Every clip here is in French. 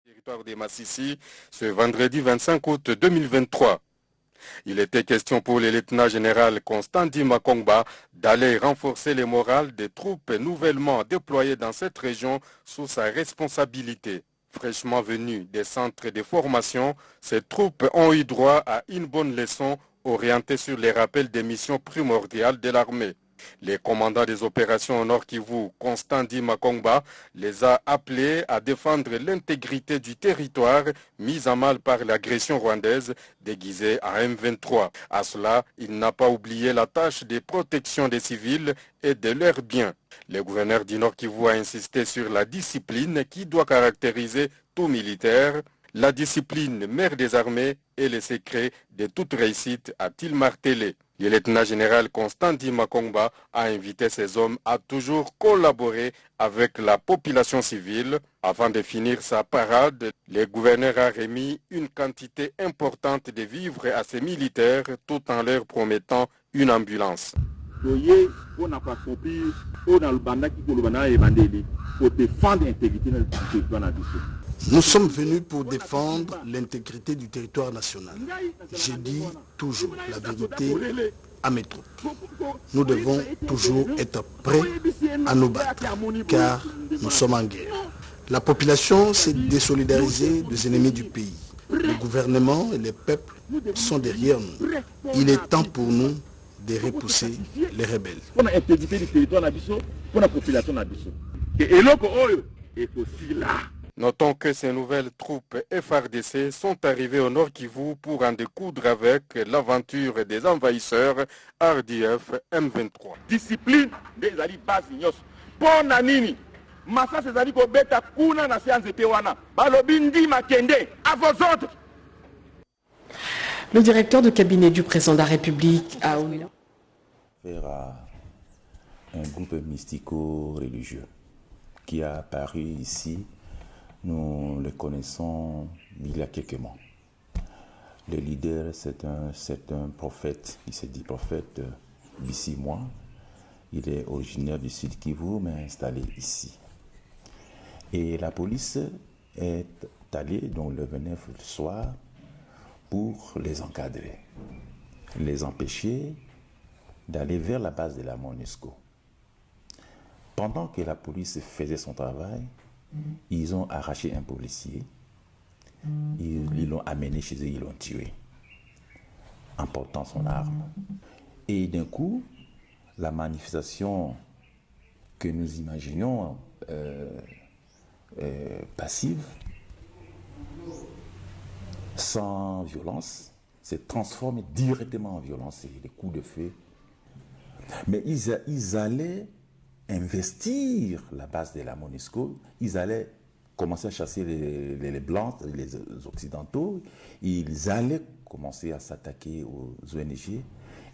Territoire des Massissi, ce vendredi 25 août 2023. Il était question pour le lieutenant-général Constant Makongba d'aller renforcer le moral des troupes nouvellement déployées dans cette région sous sa responsabilité. Fraîchement venues des centres de formation, ces troupes ont eu droit à une bonne leçon orientée sur les rappels des missions primordiales de l'armée. Les commandants des opérations au Nord Kivu, Constant Makongba, les a appelés à défendre l'intégrité du territoire mis à mal par l'agression rwandaise déguisée à M23. À cela, il n'a pas oublié la tâche de protection des civils et de leurs biens. Le gouverneur du Nord Kivu a insisté sur la discipline qui doit caractériser tout militaire. La discipline, mère des armées, est le secret de toute réussite, a-t-il martelé. Le lieutenant-général Constant Makongba a invité ces hommes à toujours collaborer avec la population civile. Avant de finir sa parade, le gouverneur a remis une quantité importante de vivres à ses militaires tout en leur promettant une ambulance. Nous sommes venus pour défendre l'intégrité du territoire national. J'ai dit toujours la vérité à mes troupes. Nous devons toujours être prêts à nous battre, car nous sommes en guerre. La population s'est désolidarisée des ennemis du pays. Le gouvernement et les peuples sont derrière nous. Il est temps pour nous de repousser les rebelles. Notons que ces nouvelles troupes FARDC sont arrivées au Nord Kivu pour en découdre avec l'aventure des envahisseurs RDF M23. Discipline des alliés basignos. Pour Nanini, Massa Césari Kobeta Kuna na séance de Tewana. Balobindi Makende, à vos ordres. Le directeur de cabinet du président de la République a faire un groupe mystico-religieux qui a apparu ici. Nous le connaissons il y a quelques mois. Le leader, c'est un prophète, il s'est dit prophète d'ici moi. Il est originaire du Sud Kivu, mais installé ici. Et la police est allée, donc le 29 soir, pour les encadrer, les empêcher d'aller vers la base de la MONUSCO. Pendant que la police faisait son travail, ils ont arraché un policier, ils l'ont amené chez eux, ils l'ont tué, emportant son arme. Et d'un coup, la manifestation que nous imaginions passive, sans violence, s'est transformée directement en violence, et les coups de feu. Mais ils allaient investir la base de la MONUSCO, ils allaient commencer à chasser les Blancs, les Occidentaux, ils allaient commencer à s'attaquer aux ONG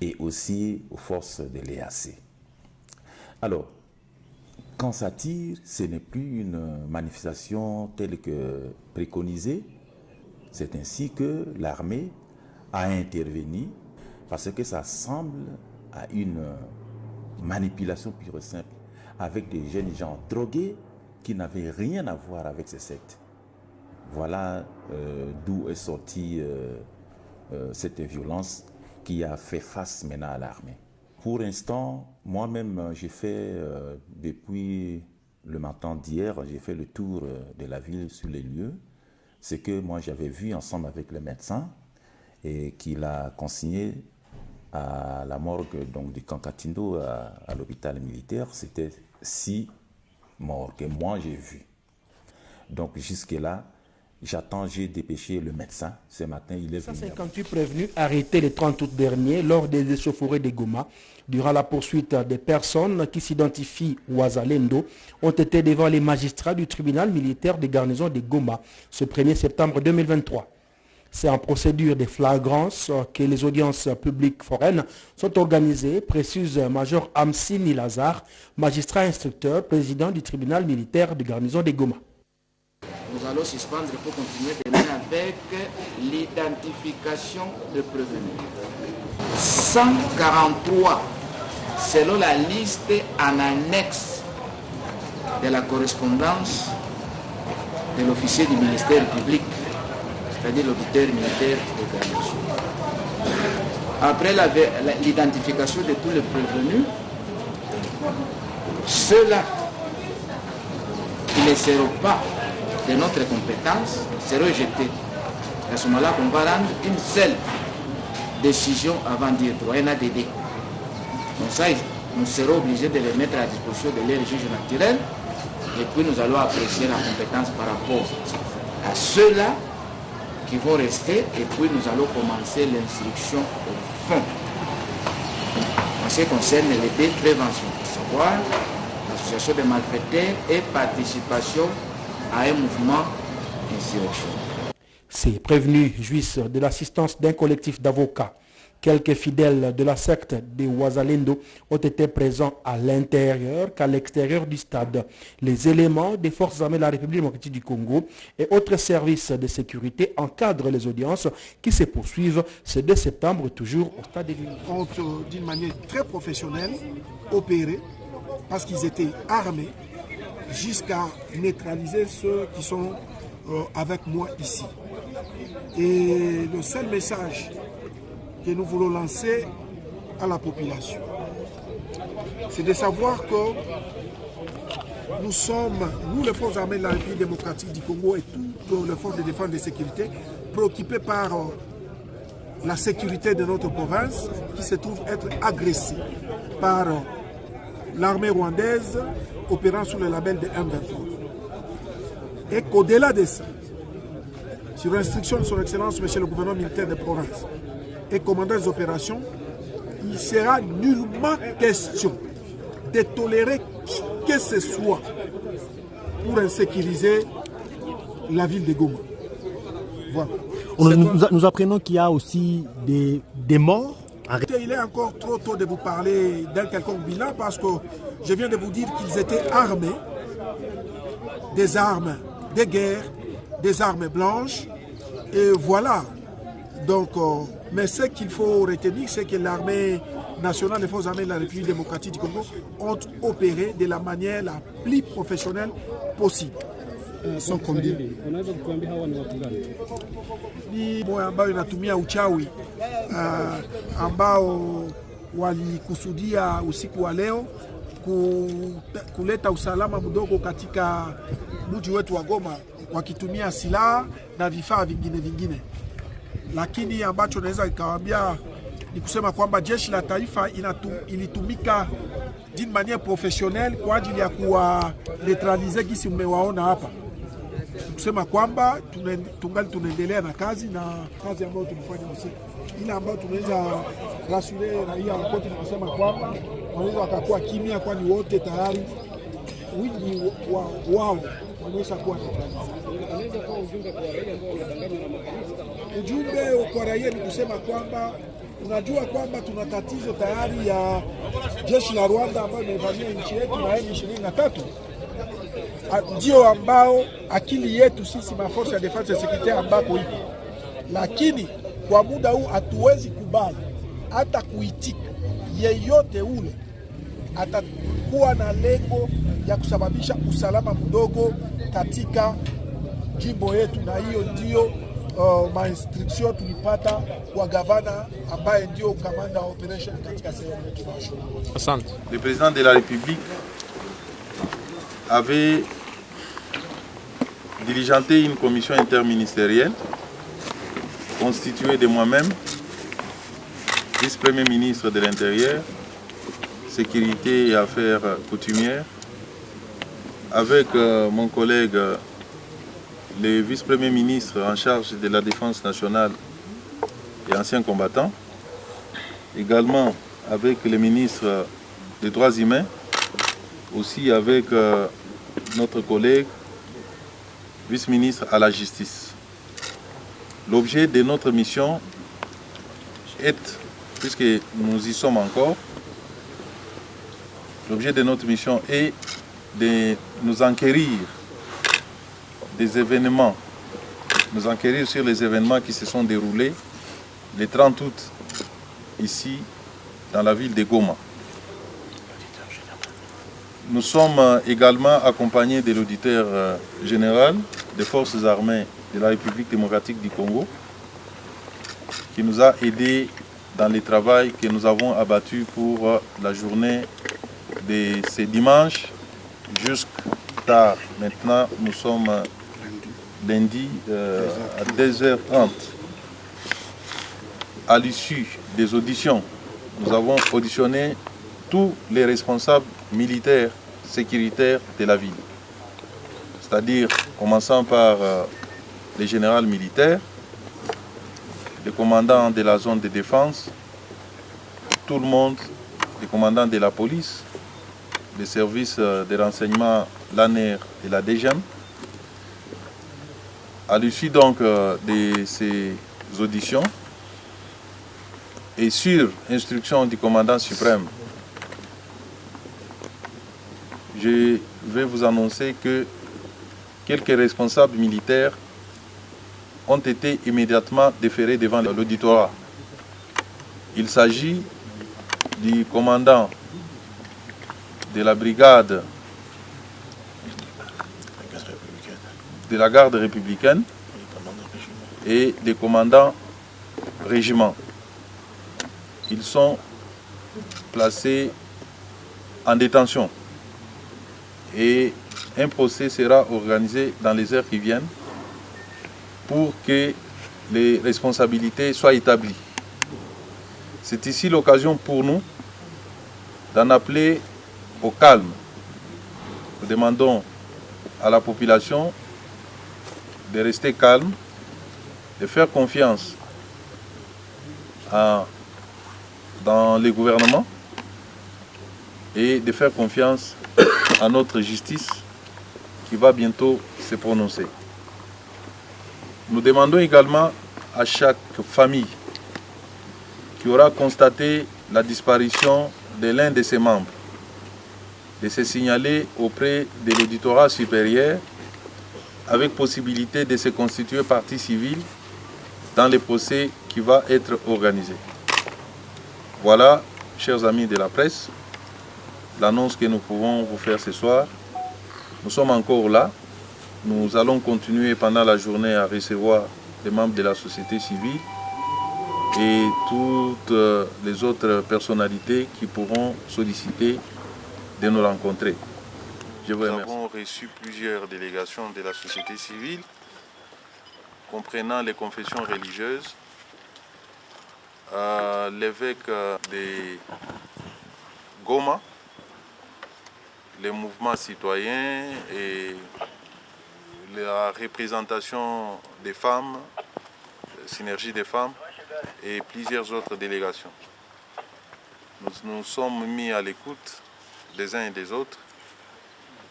et aussi aux forces de l'EAC. Alors, quand ça tire, ce n'est plus une manifestation telle que préconisée, c'est ainsi que l'armée a intervenu, parce que ça semble à une manipulation pure et simple, avec des jeunes gens drogués qui n'avaient rien à voir avec ces sectes. Voilà d'où est sortie cette violence qui a fait face maintenant à l'armée. Pour l'instant, moi-même, j'ai fait, depuis le matin d'hier, j'ai fait le tour de la ville sur les lieux. Ce que moi j'avais vu ensemble avec le médecin et qu'il a consigné à la morgue donc, du Kankatindo à l'hôpital militaire, c'était 6 morts que moi j'ai vus. Donc jusque-là, j'ai dépêché le médecin. Ce matin, il est venu. 158 prévenus arrêtés le 30 août dernier lors des échauffourées de Goma. Durant la poursuite des personnes qui s'identifient Ouazalendo ont été devant les magistrats du tribunal militaire de garnison de Goma ce 1er septembre 2023. C'est en procédure de flagrance que les audiences publiques foraines sont organisées, précise Major Amsini Lazare, magistrat instructeur, président du tribunal militaire de garnison de Goma. Nous allons suspendre pour continuer demain avec l'identification de prévenus. 143, selon la liste en annexe de la correspondance de l'officier du ministère public, c'est-à-dire l'auditeur militaire de garnison. Après l'identification de tous les prévenus, ceux-là qui ne seront pas de notre compétence seront jetés. À ce moment-là, on va rendre une seule décision avant d'y être un ADD. Donc ça, nous serons obligés de les mettre à la disposition de leur juge naturel et puis nous allons apprécier la compétence par rapport à ceux-là qui vont rester et puis nous allons commencer l'instruction au fond. En ce qui concerne les préventions, à savoir l'association des malfaiteurs et participation à un mouvement insurrectionnel. Ces prévenus jouissent de l'assistance d'un collectif d'avocats. Quelques fidèles de la secte des Wazalendo ont été présents à l'intérieur qu'à l'extérieur du stade. Les éléments des forces armées de la République démocratique du Congo et autres services de sécurité encadrent les audiences qui se poursuivent ce 2 septembre toujours au stade de l'Union. Ont d'une manière très professionnelle opéré parce qu'ils étaient armés jusqu'à neutraliser ceux qui sont avec moi ici. Et le seul message que nous voulons lancer à la population, c'est de savoir que nous les forces armées de la République démocratique du Congo et toutes les forces de défense et de sécurité, préoccupées par la sécurité de notre province qui se trouve être agressée par l'armée rwandaise opérant sous le label de M23. Et qu'au-delà de ça, sur instruction de son Excellence, Monsieur le gouverneur militaire de province et commandant des opérations, il sera nullement question de tolérer qui que ce soit pour insécuriser la ville de Goma. Voilà. Nous apprenons qu'il y a aussi des morts. Il est encore trop tôt de vous parler d'un quelconque bilan parce que je viens de vous dire qu'ils étaient armés, des armes de guerre, des armes blanches, et voilà. Donc, mais ce qu'il faut retenir, c'est que l'armée nationale, les forces armées de la République démocratique du Congo ont opéré de la manière la plus professionnelle possible. Sont combien? Ni ambayo inatumia uchawi ambao walikusudia usiku wa leo kuleta usalama mdogo katika mji wetu wa Goma wakitumia silaha na vifaa vingine. Lakini ambacho naweza nikawaambia ni kusema kwamba jeshi la taifa ilitumika d'une manière professionnelle kwa ajili ya kuwa neutralize gisi mmewaona hapa. Kusema kwamba tungali tunaendelea na kazi ambayo tulifanya usiku. Ile ambayo tunaweza rasure raia wote ni kusema kwamba wanaweza wakakuwa kimya, kwani wote tayari wingi wao wanaweza kuwa ujumbe kwa raia ni kusema kwamba tunajua kwamba tuna tatizo tayari ya jeshi la Rwanda ambayo imevamia nchi yetu na M23. Ndio ambao akili yetu sisi maforce ya defense ya sécurité ambako ipo, lakini kwa muda huu hatuwezi kubali hata kuitika yeyote ule atakuwa na lengo ya kusababisha usalama mdogo katika jimbo yetu, na hiyo ndio instruction tulipata kwa gavana ambaye ndio kamanda wa operation katika sehemu yetu. Asante. Le président de la République avait diligenté une commission interministérielle constituée de moi-même, vice-premier ministre de l'Intérieur, sécurité et affaires coutumières, avec mon collègue, le vice-premier ministre en charge de la défense nationale et ancien combattant, également avec le ministre des droits humains, aussi avec notre collègue vice-ministre à la justice. L'objet de notre mission est, puisque nous y sommes encore, l'objet de notre mission est de nous enquérir des événements, nous enquérir sur les événements qui se sont déroulés le 30 août ici dans la ville de Goma. Nous sommes également accompagnés de l'auditeur général des forces armées de la République démocratique du Congo, qui nous a aidés dans le travail que nous avons abattu pour la journée de ce dimanche jusqu'à tard. Maintenant, nous sommes lundi à 2h30. À l'issue des auditions, nous avons auditionné tous les responsables militaires, sécuritaires de la ville. C'est-à-dire, commençant par les généraux militaires, les commandants de la zone de défense, tout le monde, les commandants de la police, les services de renseignement, l'ANER et la DGM. À l'issue donc de ces auditions, et sur instruction du commandant suprême, je vais vous annoncer que quelques responsables militaires ont été immédiatement déférés devant l'auditorat. Il s'agit du commandant de la brigade de la garde républicaine et des commandants régiments. Ils sont placés en détention et un procès sera organisé dans les heures qui viennent pour que les responsabilités soient établies. C'est ici l'occasion pour nous d'en appeler au calme. Nous demandons à la population de rester calme, de faire confiance dans les gouvernements et de faire confiance à notre justice qui va bientôt se prononcer. Nous demandons également à chaque famille qui aura constaté la disparition de l'un de ses membres de se signaler auprès de l'auditorat supérieur avec possibilité de se constituer partie civile dans le procès qui va être organisé. Voilà, chers amis de la presse, l'annonce que nous pouvons vous faire ce soir. Nous sommes encore là. Nous allons continuer pendant la journée à recevoir les membres de la société civile et toutes les autres personnalités qui pourront solliciter de nous rencontrer. Nous avons reçu plusieurs délégations de la société civile, comprenant les confessions religieuses, l'évêque de Goma, les mouvements citoyens et la représentation des femmes, synergie des femmes et plusieurs autres délégations. Nous sommes mis à l'écoute des uns et des autres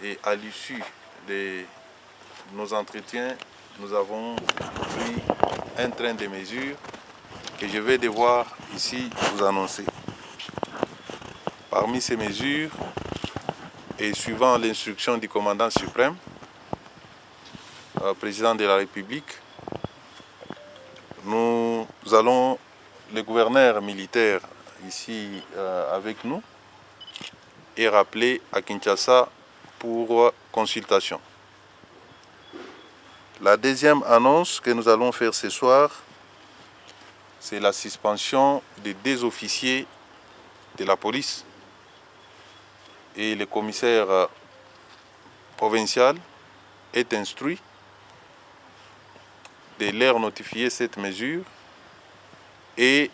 et à l'issue de nos entretiens, nous avons pris un train de mesures que je vais devoir ici vous annoncer. Parmi ces mesures, et suivant l'instruction du commandant suprême, président de la République, nous allons, le gouverneur militaire ici avec nous, est rappelé à Kinshasa pour consultation. La deuxième annonce que nous allons faire ce soir, c'est la suspension des 2 officiers de la police et le commissaire provincial est instruit de leur notifier cette mesure et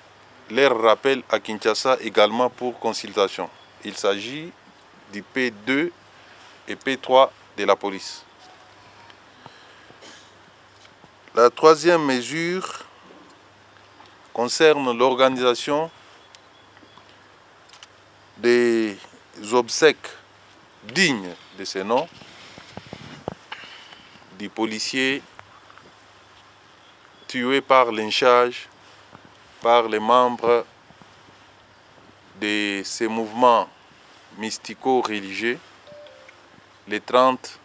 leur rappel à Kinshasa également pour consultation. Il s'agit du P2 et P3 de la police. La troisième mesure concerne l'organisation des obsèques dignes de ce nom des policiers tués par lynchage par les membres de ces mouvements mystico-religieux le 30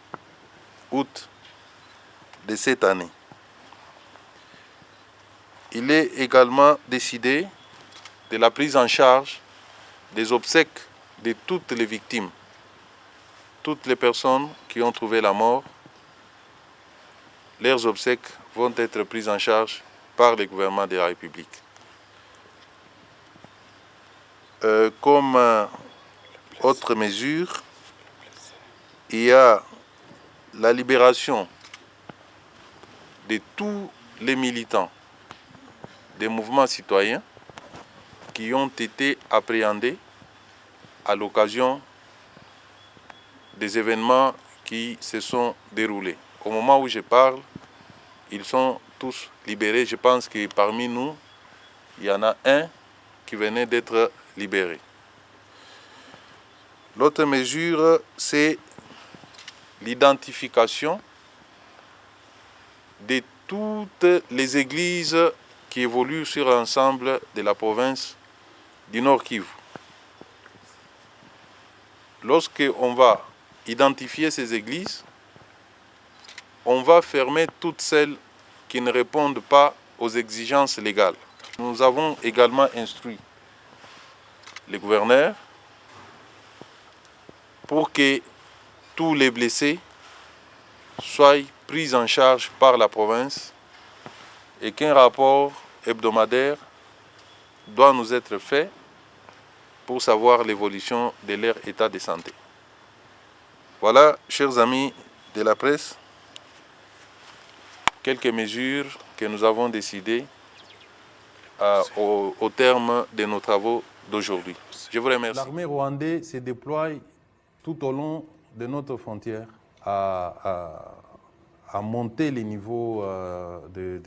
août de cette année. Il est également décidé de la prise en charge des obsèques de toutes les victimes toutes les personnes qui ont trouvé la mort, leurs obsèques vont être prises en charge par le gouvernement de la République. Comme autre mesure, il y a la libération de tous les militants des mouvements citoyens qui ont été appréhendés à l'occasion des événements qui se sont déroulés. Au moment où je parle, ils sont tous libérés. Je pense que parmi nous, il y en a un qui venait d'être libéré. L'autre mesure, c'est l'identification de toutes les églises qui évoluent sur l'ensemble de la province du Nord Kivu. Lorsqu'on va identifier ces églises, on va fermer toutes celles qui ne répondent pas aux exigences légales. Nous avons également instruit les gouverneurs pour que tous les blessés soient pris en charge par la province et qu'un rapport hebdomadaire doit nous être fait pour savoir l'évolution de leur état de santé. Voilà, chers amis de la presse, quelques mesures que nous avons décidées au terme de nos travaux d'aujourd'hui. Je vous remercie. L'armée rwandaise se déploie tout au long de notre frontière à monter les niveaux de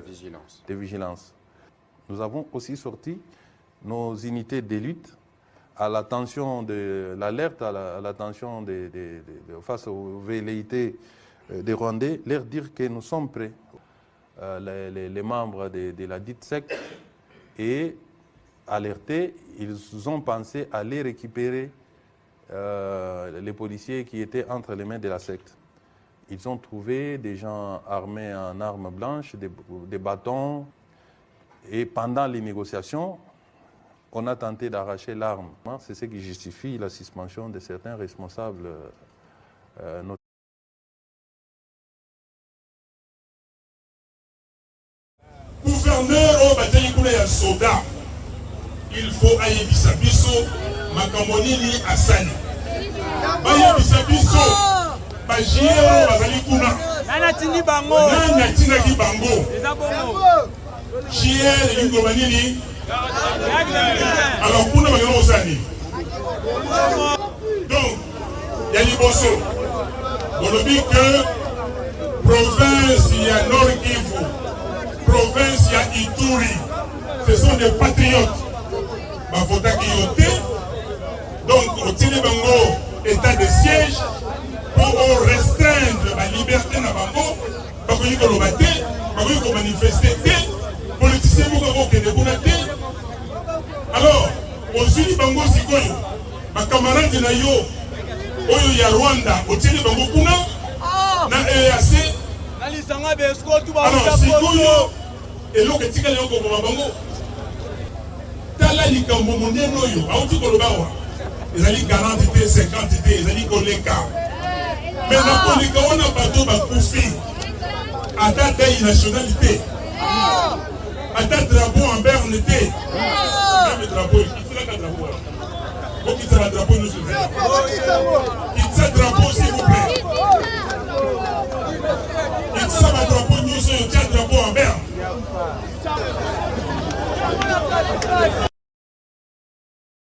vigilance. Nous avons aussi sorti nos unités d'élite à l'attention de l'alerte, à l'attention face aux velléités des Rwandais, leur dire que nous sommes prêts, les membres de la dite secte, et alertés, ils ont pensé aller récupérer les policiers qui étaient entre les mains de la secte. Ils ont trouvé des gens armés en armes blanches, des bâtons, et pendant les négociations, on a tenté d'arracher l'arme. C'est ce qui justifie la suspension de certains responsables. Gouverneur au bataille ya soda, il faut ayebisa biso makambo nini asali. Bayebisa biso bajiero bazali kuna. Nana tindi bango. Nana tindaki bango. Jier yugo banini. Alors kuna bagano osani. Donc ya liboso. Bolobi que province ya Nord Kivu, province ya Ituri, ce sont des patriotes. Bavotaki yote. Donc au Télé Bango, état de siège, pour restreindre la liberté na bango, parce qu'il y a manifester, politiciens alors, aujourd'hui bango sikoyo, ma camarade na yo, oyo ya Rwanda, au Télé Bango kuna, na EAC, alors sikoyo, et l'eau que tika leo ko bango, tala likambo monene oyo, auti ko lobawa. Ils allaient 40 été, 50 été, ils allaient koleka. Mais na koleka on a bateau bakoufi. À ta taille nationalité. À ta drapeau en berne était. Même le drapeau, il faut la drapeau. Faut qu'il soit le drapeau nous soutenir. Il soit drapeau s'il vous plaît. Il soit le drapeau nous soutenir, drapeau en berne.